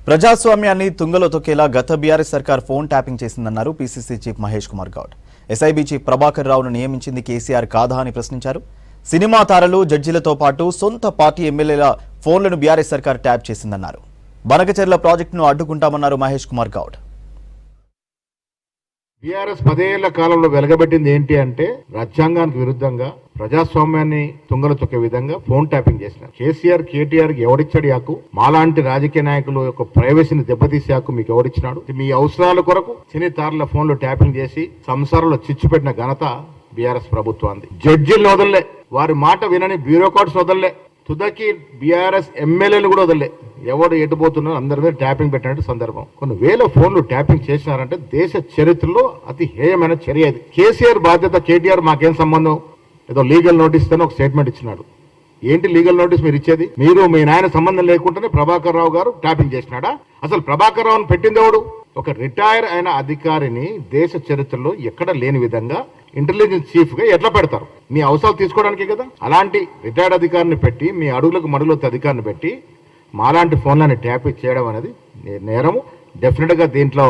ప్రజాస్వామ్యాన్ని తుంగలో తొక్కేలా గత బీఆర్ఎస్ సర్కార్ ఫోన్ ట్యాపింగ్ చేసిందన్నారు PCC chief Mahesh Kumar Goud. SIB chief Prabhakar రావును నియమించింది కేసీఆర్ కాదా అని ప్రశ్నించారు. సినిమా తారలు, జడ్జీలతో పాటు సొంత పార్టీ ఎమ్మెల్యేల ఫోన్లను బీఆర్ఎస్ సర్కార్ ట్యాప్ చేసిందన్నారు. బనకచెర్ల ప్రాజెక్టును అడ్డుకుంటామన్నారు మహేష్ కుమార్ గౌడ్. బీఆర్ఎస్ 10 ఏళ్ల కాలంలో వెలగబెట్టింది ఏంటి అంటే రాజ్యాంగానికి విరుద్ధంగా ప్రజాస్వామ్యాన్ని తుంగలు తొక్కే విధంగా ఫోన్ ట్యాపింగ్ చేసినారు. కేసీఆర్, కేటీఆర్ కి ఎవడిచ్చాడు యాకు? మాలాంటి రాజకీయ నాయకులు యొక్క ప్రైవసీని దెబ్బతీసే యాకు మీకు ఎవడిచ్చినాడు? మీ అవసరాల కొరకు సినీ తారల ఫోన్లు ట్యాపింగ్ చేసి సంసారంలో చిచ్చు పెట్టిన ఘనత బీఆర్ఎస్ ప్రభుత్వాన్ని. జడ్జీలను వదలలే, వారి మాట వినని బ్యూరోక్రాట్స్ వదలలే, తుదకి బీఆర్ఎస్ ఎమ్మెల్యేలు కూడా వదలలే. ఎవరు ఎటుపోతున్నారో అందరి మీద ట్యాపింగ్ పెట్టినట్టు సందర్భం. కొన్ని వేల ఫోన్లు ట్యాపింగ్ చేసినారంటే దేశ చరిత్రలో అతి హేయమైన చర్య ఇది. కేసీఆర్ బాధ్యత, కేటీఆర్ మాకేం సంబంధం? ఏదో లీగల్ నోటీస్ తో ఒక స్టేట్మెంట్ ఇచ్చినాడు. ఏంటి లీగల్ నోటీస్ మీరు ఇచ్చేది? మీరు మీ నాయన సంబంధం లేకుండానే ప్రభాకర్ రావు గారు ట్యాపింగ్ చేసినాడా? అసలు ప్రభాకర్ రావును పెట్టింది ఎవడు? ఒక రిటైర్ అయిన అధికారిని దేశ చరిత్రలో ఎక్కడ లేని విధంగా ఇంటెలిజెన్స్ చీఫ్ గా ఎట్లా పెడతారు? మీ అవసరాలు తీసుకోవడానికే కదా. అలాంటి రిటైర్డ్ అధికారిని పెట్టి, మీ అడుగులకు మడుగులొత్తే అధికారిని పెట్టి మాలాంటి ఫోన్లని ట్యాప్ చేయడం అనేది నేరము. డెఫినెట్ గా దీంట్లో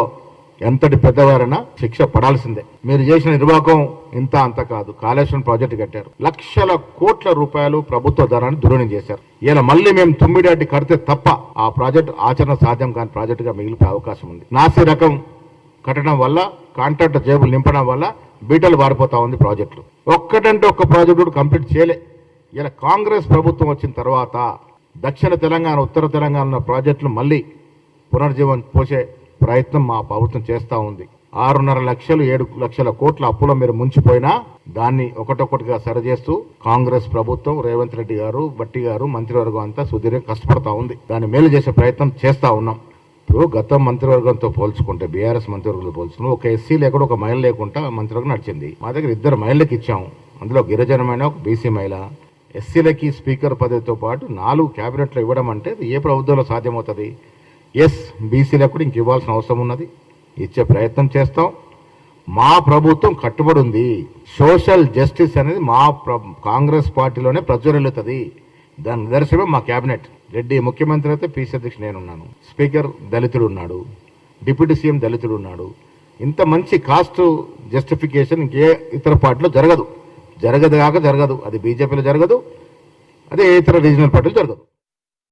ఎంతటి పెద్దవారైనా శిక్ష పడాల్సిందే. మీరు చేసిన నిర్వాహకం ఇంత అంత కాదు. కాళేశ్వరం ప్రాజెక్టు కట్టారు, లక్షల కోట్ల రూపాయలు ప్రభుత్వ ధనాన్ని దుర్వినియోగం చేశారు. ఇలా మళ్ళీ మేము 9 అడ్డి కడితే తప్ప ఆ ప్రాజెక్టు ఆచరణ సాధ్యం కాని ప్రాజెక్టుగా మిగిలిపోయే అవకాశం ఉంది. నాసి రకం కట్టడం వల్ల, కాంట్రాక్టర్ జేబులు నింపడం వల్ల బీటలు వారిపోతా ఉంది ప్రాజెక్టులు. ఒక్కటంటే ఒక్క ప్రాజెక్టు కంప్లీట్ చేయలే. ఇలా కాంగ్రెస్ ప్రభుత్వం వచ్చిన తర్వాత దక్షిణ తెలంగాణ, ఉత్తర తెలంగాణ ప్రాజెక్టులు మళ్ళీ పునర్జీవనం పోసే ప్రయత్నం మా ప్రభుత్వం చేస్తూ ఉంది. 6.5 లక్షలు 7 లక్షల కోట్ల అప్పులో మీరు ముంచిపోయినా దాన్ని ఒకటొక్కటిగా సరిచేస్తూ కాంగ్రెస్ ప్రభుత్వం, రేవంత్ రెడ్డి గారు, బట్టి గారు, మంత్రివర్గం అంతా సుదీర్ఘంగా కష్టపడతా ఉంది. దాన్ని మేలు చేసే ప్రయత్నం చేస్తా ఉన్నాం. ఇప్పుడు గత మంత్రివర్గంతో పోల్చుకుంటే, బీఆర్ఎస్ మంత్రివర్గంతో పోల్చుకుంటే ఒక ఎస్సీ లేకుండా, ఒక మహిళ లేకుండా మంత్రివర్గం నడిచింది. మా దగ్గర 2 మహిళలకు ఇచ్చాము. అందులో ఒక గిరిజనమైన, ఒక బీసీ మహిళ. ఎస్సీలకి స్పీకర్ పదవితో పాటు 4 క్యాబినెట్లు ఇవ్వడం అంటే ఏ ప్రభుత్వంలో సాధ్యమవుతుంది? ఎస్, బీసీలకు కూడా ఇంక ఇవ్వాల్సిన అవసరం ఉన్నది. ఇచ్చే ప్రయత్నం చేస్తాం. మా ప్రభుత్వం కట్టుబడి ఉంది. సోషల్ జస్టిస్ అనేది మా కాంగ్రెస్ పార్టీలోనే ప్రజ్వరిల్లుతుంది. దాని నిదర్శనమే మా క్యాబినెట్. రెడ్డి ముఖ్యమంత్రి అయితే పీసీ అధ్యక్షుడు నేనున్నాను, స్పీకర్ దళితుడు ఉన్నాడు, డిప్యూటీ సీఎం దళితుడు ఉన్నాడు. ఇంత మంచి కాస్ట్ జస్టిఫికేషన్ ఇంకే ఇతర పార్టీలో జరగదు. జరగదు. అది బీజేపీలో జరగదు, అదే ఇతర రీజనల్ పార్టీలో జరగదు.